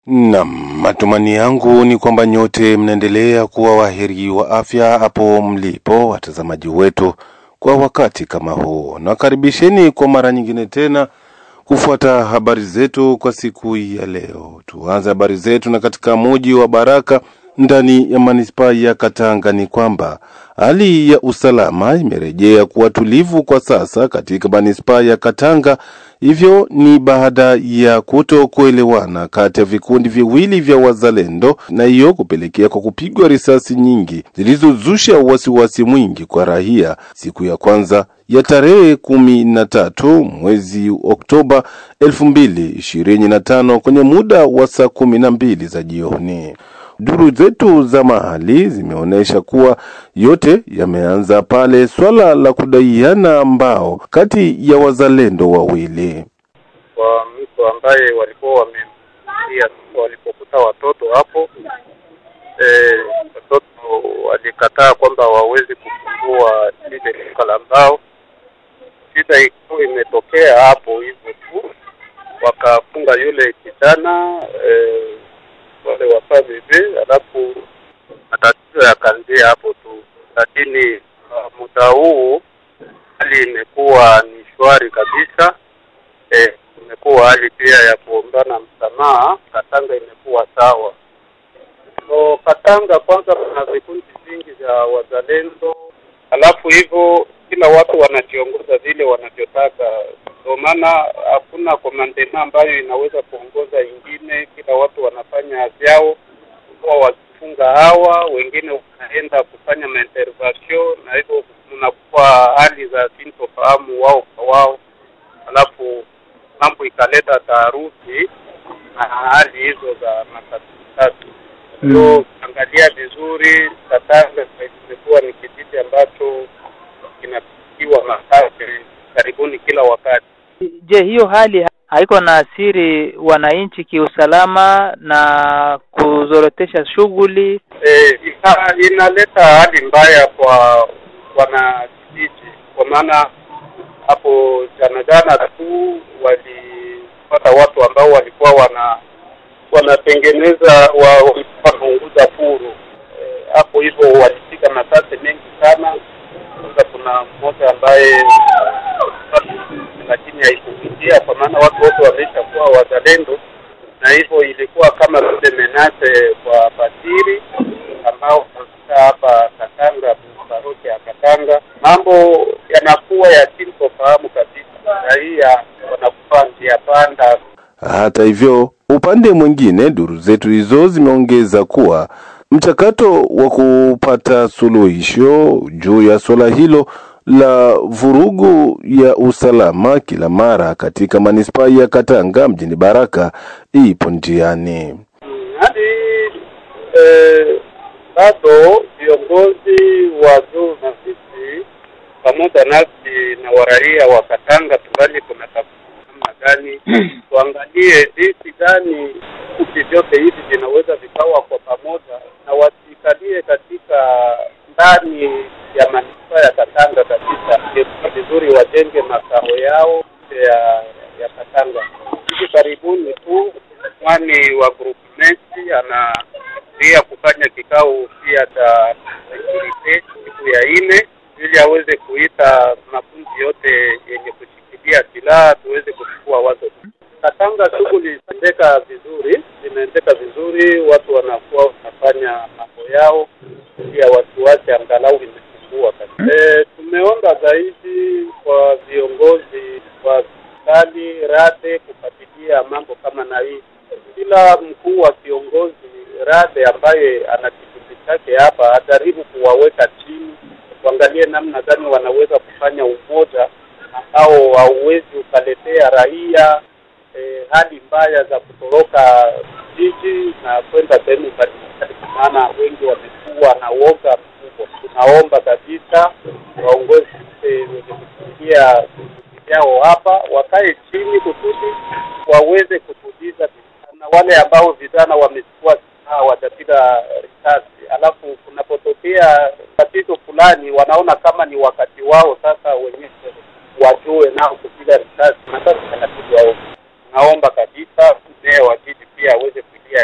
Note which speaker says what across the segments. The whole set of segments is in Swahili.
Speaker 1: Naam, matumani yangu ni kwamba nyote mnaendelea kuwa waheri wa afya hapo mlipo, watazamaji wetu kwa wakati kama huu. Na karibisheni kwa mara nyingine tena kufuata habari zetu kwa siku hii ya leo. Tuanze habari zetu na katika mji wa Baraka ndani ya manispaa ya Katanga ni kwamba hali ya usalama imerejea kuwa tulivu kwa sasa katika manispaa ya Katanga. Hivyo ni baada ya kutokuelewana kati ya vikundi viwili vya wazalendo, na hiyo kupelekea kwa kupigwa risasi nyingi zilizozusha wasiwasi mwingi kwa raia siku ya kwanza ya tarehe 13 mwezi Oktoba 2025 kwenye muda wa saa 12 za jioni. Duru zetu za mahali zimeonesha kuwa yote yameanza pale swala la kudaiana mbao kati ya wazalendo wawili.
Speaker 2: Kwa mtu ambaye walikuwa wamemtia walipokuta watoto hapo, watoto walikataa kwamba wawezi kufungua ile duka la mbao. Shida ilikuwa imetokea hapo hivyo tu, wakafunga yule kijana wale wafabibi, alafu matatizo yakaanzia hapo tu. Lakini muda huu hali imekuwa ni shwari kabisa. Imekuwa hali pia ya kuombana msamaha. Katanga imekuwa sawa. So Katanga kwanza kuna vikundi vingi vya wazalendo, alafu hivyo kila watu wanajiongoza vile wanavyotaka. Ndio maana hakuna komandema ambayo inaweza kuongoza ingine, kila watu wanafanya vyao. Kwa wakifunga hawa, wengine wanaenda kufanya intervention, na hivyo mnakuwa hali za sintofahamu wao kwa wao. Alafu mambo ikaleta taharuki na hali hizo za matatu. So angalia vizuri, Katanga imekuwa ni kijiji ambacho kinapigiwa makasi karibuni kila wakati.
Speaker 3: Je, hiyo hali haiko na asiri wananchi kiusalama na kuzorotesha shughuli?
Speaker 2: Inaleta hali mbaya kwa wanakijiji, kwa maana hapo jana tu walipata watu ambao walikuwa wanatengeneza wanaunguza furu hapo, hivyo walifika masasi mengi sana. Sasa kuna mmoja ambaye lakini haikufikia, kwa maana watu wote wameshakuwa wazalendo, na hivyo ilikuwa kama vile menase kwa Basiri ambao hapa Katanga, parokia ya Katanga. Mambo yanakuwa ya sintofahamu kabisa, raia wanakuwa njia panda.
Speaker 1: Hata hivyo, upande mwingine duru zetu hizo zimeongeza kuwa mchakato wa kupata suluhisho juu ya swala hilo la vurugu ya usalama kila mara katika manispaa ya Katanga mjini Baraka ipo njiani.
Speaker 2: Hadi bado viongozi wa juu na sisi pamoja nasi na waraia wa Katanga tungali tunatafuta namna gani tuangalie jinsi gani vikundi vyote hivi vinaweza vikawa kwa pamoja na wasikalie katika ndani ya manispaa ya Katanga kabisa. Ni vizuri wajenge makao yao ya Katanga. Hivi karibuni tu mwani wa groupmenti anaria kufanya kikao pia cha security siku ya 4 ili aweze kuita makundi yote yenye kushikilia silaha tuweze kuchukua wazo. Katanga shughuli zinaendeka vizuri, watu wanakuwa wanafanya mambo yao pia wasiwasi angalau imepungua kabisa. Tumeomba zaidi kwa viongozi wa serikali rade kufuatilia mambo kama na hii. Kila mkuu wa kiongozi rade ambaye ana kikundi chake hapa ajaribu kuwaweka chini, kuangalia namna gani wanaweza kufanya umoja ambao hauwezi ukaletea raia hali mbaya za kutoroka jiji na kwenda sehemu mbalimbali, maana wengi wamekuwa na uoga mkubwa. Tunaomba kabisa waongozi wenye kufikia yao hapa wakae chini kusudi waweze kutuliza na wale ambao vijana wamechukua watapiga risasi, alafu kunapotokea tatizo fulani wanaona kama ni wakati wao sasa wenyewe wajue nao kupiga risasi na sasa wanapigwa wao. Naomba kabisa mzee wa jiji pia aweze kuingia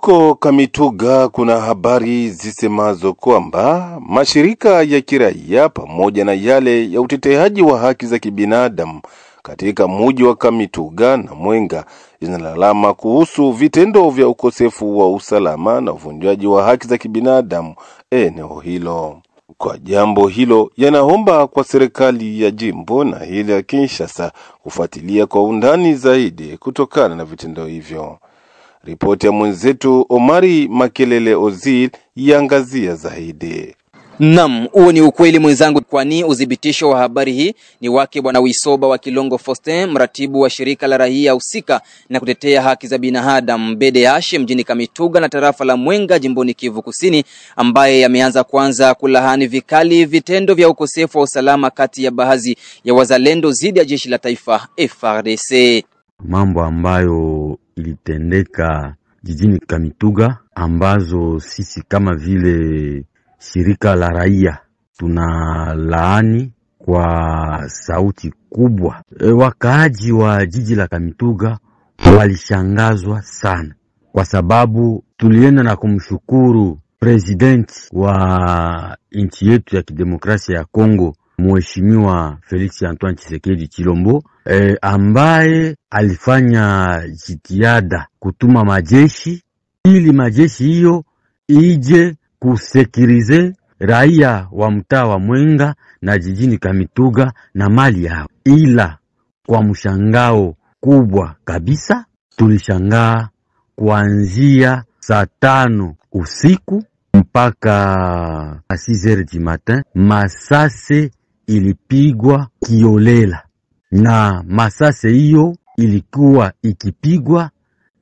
Speaker 1: Huko Kamituga kuna habari zisemazo kwamba mashirika ya kiraia pamoja na yale ya uteteaji wa haki za kibinadamu katika mji wa Kamituga na Mwenga zinalalama kuhusu vitendo vya ukosefu wa usalama na uvunjaji wa haki za kibinadamu eneo hilo. Kwa jambo hilo yanaomba kwa serikali ya jimbo na ile ya Kinshasa kufuatilia kwa undani zaidi kutokana na vitendo hivyo. Ripoti ya mwenzetu Omari Makelele Ozil iangazia zaidi.
Speaker 4: Naam, huo ni ukweli mwenzangu, kwani udhibitisho wa habari hii ni wake Bwana Wisoba wa Kilongo Faustin, mratibu wa shirika la raia husika na kutetea haki za binadamu BDH mjini Kamituga na tarafa la Mwenga jimboni Kivu Kusini, ambaye yameanza kwanza kulahani vikali vitendo vya ukosefu wa usalama kati ya baadhi ya wazalendo dhidi ya jeshi la taifa FARDC.
Speaker 5: Mambo ambayo ilitendeka jijini Kamituga ambazo sisi kama vile shirika la raia tunalaani kwa sauti kubwa. Wakaaji wa jiji la Kamituga walishangazwa sana, kwa sababu tulienda na kumshukuru president wa nchi yetu ya kidemokrasia ya Kongo, Mheshimiwa Felix Antoine Tshisekedi Chilombo, ambaye alifanya jitihada kutuma majeshi ili majeshi hiyo ije kusekirize raia wa mtaa wa Mwenga na jijini Kamituga na mali yao. Ila kwa mshangao kubwa kabisa, tulishangaa kuanzia saa 5 usiku mpaka 6h du matin masase ilipigwa kiolela, na masase hiyo ilikuwa ikipigwa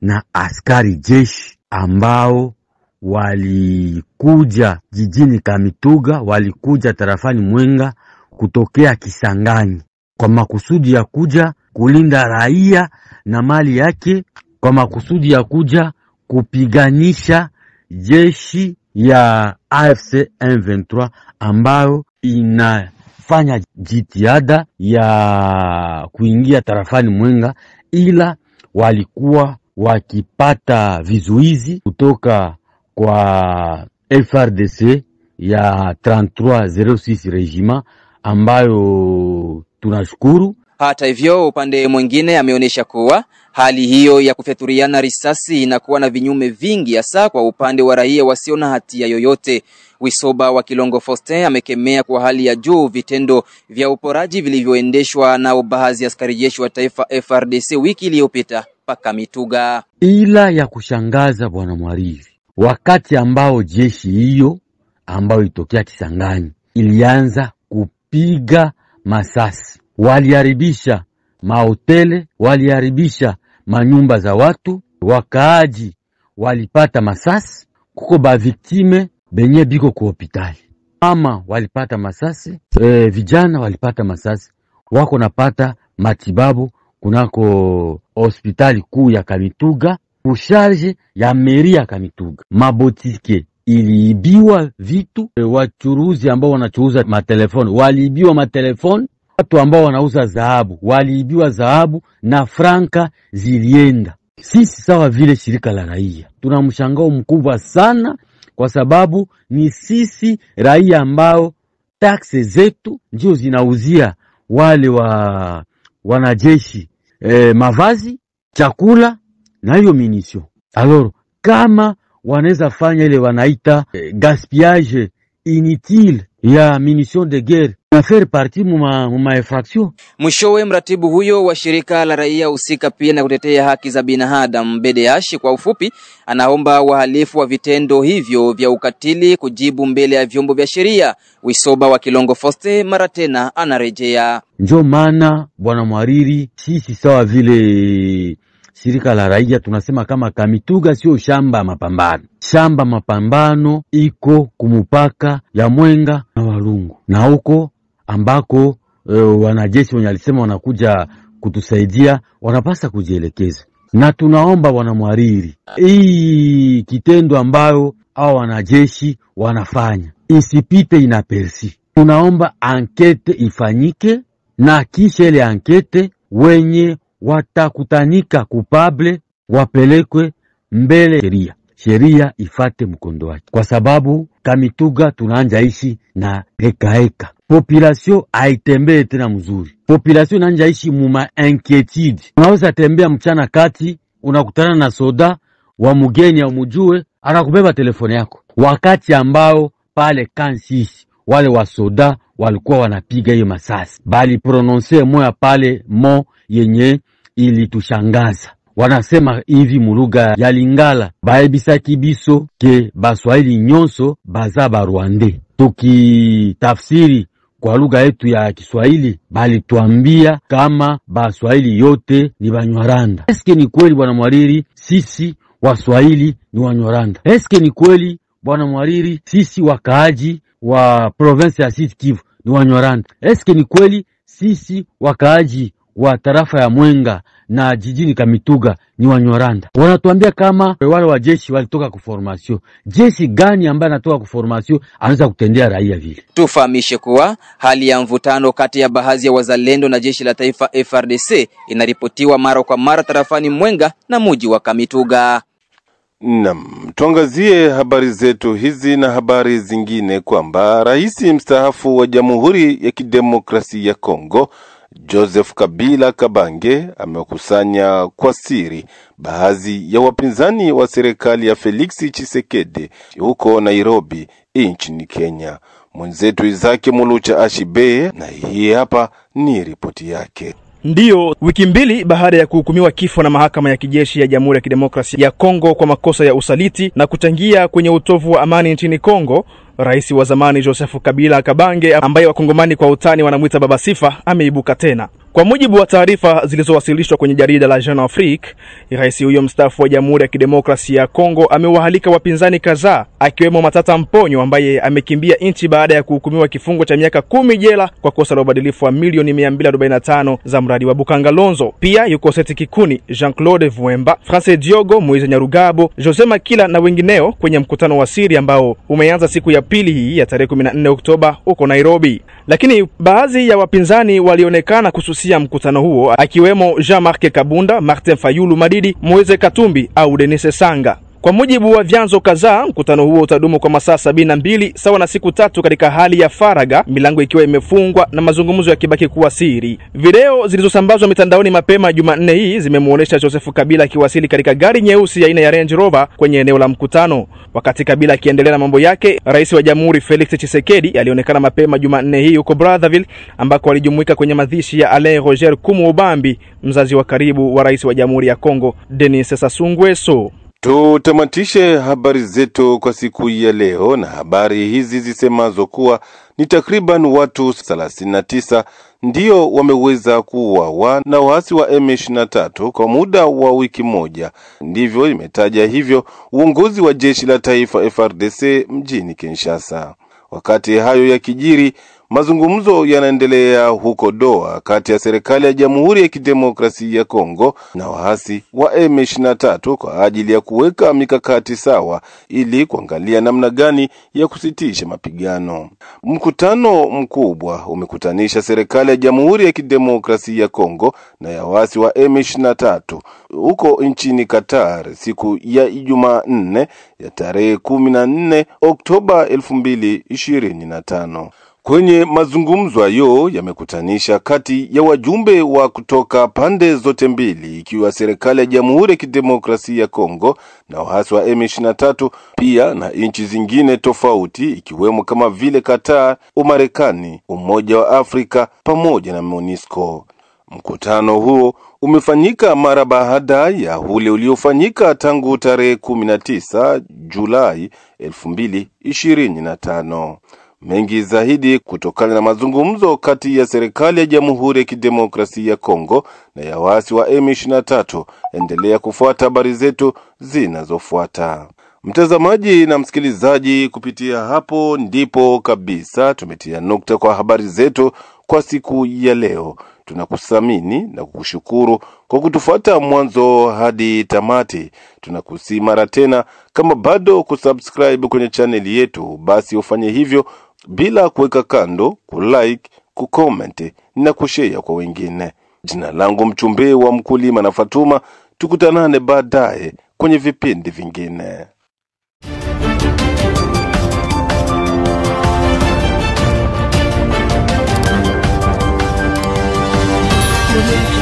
Speaker 5: na askari jeshi ambao walikuja jijini Kamituga, walikuja tarafani Mwenga kutokea Kisangani kwa makusudi ya kuja kulinda raia na mali yake, kwa makusudi ya kuja kupiganisha jeshi ya AFC M23 ambayo inafanya jitihada ya kuingia tarafani Mwenga, ila walikuwa wakipata vizuizi kutoka kwa FARDC ya 3306 regiment ambayo tunashukuru.
Speaker 4: Hata hivyo, upande mwingine ameonyesha kuwa hali hiyo ya kufyaturiana risasi inakuwa na vinyume vingi, hasa kwa upande wa raia wasio na hatia yoyote. Wisoba wa Kilongo Faustin amekemea kwa hali ya juu vitendo vya uporaji vilivyoendeshwa na baadhi ya askari jeshi wa taifa FARDC wiki iliyopita paka Mituga.
Speaker 5: Ila ya kushangaza bwana Mwarivi, wakati ambao jeshi hiyo ambayo itokea Kisangani ilianza kupiga masasi, waliharibisha mahotele, waliharibisha manyumba za watu, wakaaji walipata masasi, kuko ba victime benye biko ku hospitali, ama walipata masasi, vijana walipata masasi, wako napata matibabu kunako hospitali kuu ya Kamituga, kusharge ya meri ya Kamituga. Mabotike iliibiwa vitu, wachuruzi ambao wanachuuza matelefoni waliibiwa matelefoni, watu ambao wanauza dhahabu waliibiwa dhahabu na franka zilienda. Sisi sawa vile shirika la raia tuna mshangao mkubwa sana, kwa sababu ni sisi raia ambao taksi zetu ndio zinauzia wale wanajeshi mavazi, chakula na hiyo munition. Alors kama wanaweza fanya ile wanaita gaspillage inutile ya munition de guerre na faire partie muma infraction.
Speaker 4: Mwishowe, mratibu huyo wa shirika la raia husika pia na kutetea haki za binadamu BDH kwa ufupi, anaomba wahalifu wa vitendo hivyo vya ukatili kujibu mbele ya vyombo vya sheria. Wisoba wa Kilongo Faustin mara tena anarejea.
Speaker 5: Ndio maana bwana Mwariri, sisi sawa vile shirika la raia tunasema kama Kamituga sio shamba mapambano. Shamba mapambano iko kumupaka ya Mwenga na Walungu, na huko ambako wanajeshi wenye alisema wanakuja kutusaidia wanapasa kujielekeza. Na tunaomba bwana Mwariri, hii kitendo ambayo hao wanajeshi wanafanya isipite inapersi. Tunaomba ankete ifanyike, na kisha ile ankete wenye watakutanika kupable wapelekwe mbele sheria. sheria ifate mkondo wake, kwa sababu Kamituga tunaanja ishi na heka. Population haitembee tena mzuri, population inaanja ishi muma inquiétude. Unaweza tembea mchana kati, unakutana na soda wa mugeni au mujue, anakubeba telefoni yako, wakati ambao pale Kansisi wale wa soda walikuwa wanapiga hiyo masasi, bali prononce moya pale mo yenye ilitushangaza. Wanasema hivi mulugha ya Lingala, baebisa kibiso ke baswahili nyonso baza Barwande. Tukitafsiri kwa lugha yetu ya Kiswahili, bali tuambia kama baswahili yote ni Banyarwanda. Eske ni kweli bwana mwariri, sisi waswahili ni Wanyarwanda? Eske ni kweli bwana mwariri, sisi wakaaji wa province ya Sud Kivu ni Wanyarwanda? Eske ni kweli sisi wakaaji wa tarafa ya Mwenga na jijini Kamituga ni Wanyarwanda? Wanatuambia kama wale wa jeshi walitoka kuformasyon. Jeshi gani ambaye anatoka kuformasyon anaweza kutendea raia vile?
Speaker 4: Tufahamishe kuwa hali ya mvutano kati ya baadhi ya wazalendo na jeshi la taifa FARDC inaripotiwa mara kwa mara tarafani Mwenga na muji wa Kamituga.
Speaker 1: Tuangazie habari zetu hizi na habari zingine kwamba rais mstaafu wa Jamhuri ya Kidemokrasia ya Kongo Joseph Kabila Kabange amekusanya kwa siri baadhi ya wapinzani wa serikali ya Felix Tshisekedi huko Nairobi nchini Kenya. Mwenzetu Izaki Mulucha Ashibe na hii hapa ni ripoti yake.
Speaker 6: Ndiyo, wiki mbili baada ya kuhukumiwa kifo na mahakama ya kijeshi ya Jamhuri ya Kidemokrasia ya Kongo kwa makosa ya usaliti na kuchangia kwenye utovu wa amani nchini Kongo, rais wa zamani Joseph Kabila Kabange, ambaye wakongomani kwa utani wanamuita Baba Sifa, ameibuka tena. Kwa mujibu wa taarifa zilizowasilishwa kwenye jarida la Jeune Afrique, rais huyo mstaafu wa Jamhuri ya Kidemokrasia ya Kongo amewahalika wapinzani kadhaa, akiwemo Matata Mponyo ambaye amekimbia nchi baada ya kuhukumiwa kifungo cha miaka 10 jela kwa kosa la ubadilifu wa milioni 245 za mradi wa Bukangalonzo. Pia yuko Seti Kikuni, Jean-Claude Vuemba, France Diogo, Moise Nyarugabo, Jose Makila na wengineo kwenye mkutano wa siri ambao umeanza siku ya pili hii ya tarehe 14 Oktoba huko Nairobi. Lakini baadhi ya wapinzani walionekana kususia mkutano huo, akiwemo Jean-Marc Kabunda, Martin Fayulu Madidi, Moise Katumbi au Denise Sanga. Kwa mujibu wa vyanzo kadhaa, mkutano huo utadumu kwa masaa 72 sawa na siku 3 katika hali ya faraga, milango ikiwa imefungwa na mazungumzo yakibaki kuwa siri. Video zilizosambazwa mitandaoni mapema Jumanne hii zimemuonesha Joseph Kabila akiwasili katika gari nyeusi aina ya Range Rover kwenye eneo la mkutano. Wakati Kabila akiendelea na mambo yake, rais wa Jamhuri Felix Tshisekedi alionekana mapema Jumanne hii huko Brazzaville, ambako alijumuika kwenye mazishi ya Alain Roger Kumuobambi, mzazi wa karibu wa rais wa Jamhuri ya Kongo Denis Sassou Nguesso.
Speaker 1: Tutamatishe habari zetu kwa siku ya leo na habari hizi zisemazo kuwa ni takriban watu 39 ndio wameweza kuuawa na waasi wa M23 kwa muda wa wiki moja. Ndivyo imetaja hivyo uongozi wa jeshi la taifa FARDC mjini Kinshasa. Wakati hayo ya kijiri, mazungumzo yanaendelea huko Doha kati ya serikali ya Jamhuri ya Kidemokrasia ya Kongo na waasi wa M23 kwa ajili ya kuweka mikakati sawa ili kuangalia namna gani ya kusitisha mapigano. Mkutano mkubwa umekutanisha serikali ya Jamhuri ya Kidemokrasia ya Kongo na ya waasi wa M23 huko nchini Qatar siku ya Jumanne ya tarehe 14 Oktoba 2025. Kwenye mazungumzo hayo yamekutanisha kati ya wajumbe wa kutoka pande zote mbili, ikiwa serikali ya Jamhuri ya Kidemokrasia ya Kongo na waasi wa M23, pia na nchi zingine tofauti ikiwemo kama vile Qatar, Umarekani, Umoja wa Afrika pamoja na MONUSCO. Mkutano huo umefanyika mara baada ya ule uliofanyika tangu tarehe 19 Julai 2025. Mengi zaidi kutokana na mazungumzo kati ya serikali ya Jamhuri ya Kidemokrasia ya Kongo na ya waasi wa M23, endelea kufuata habari zetu zinazofuata. Mtazamaji na msikilizaji, kupitia hapo ndipo kabisa tumetia nukta kwa habari zetu kwa siku ya leo. Tunakusamini na kukushukuru kwa kutufuata mwanzo hadi tamati. Tunakusi mara tena, kama bado kusubscribe kwenye channel yetu, basi ufanye hivyo bila kuweka kando, kulike, kucomment na kushare kwa wengine. Jina langu mchumbe wa mkulima na Fatuma, tukutanane baadaye kwenye vipindi vingine.
Speaker 7: Thank you.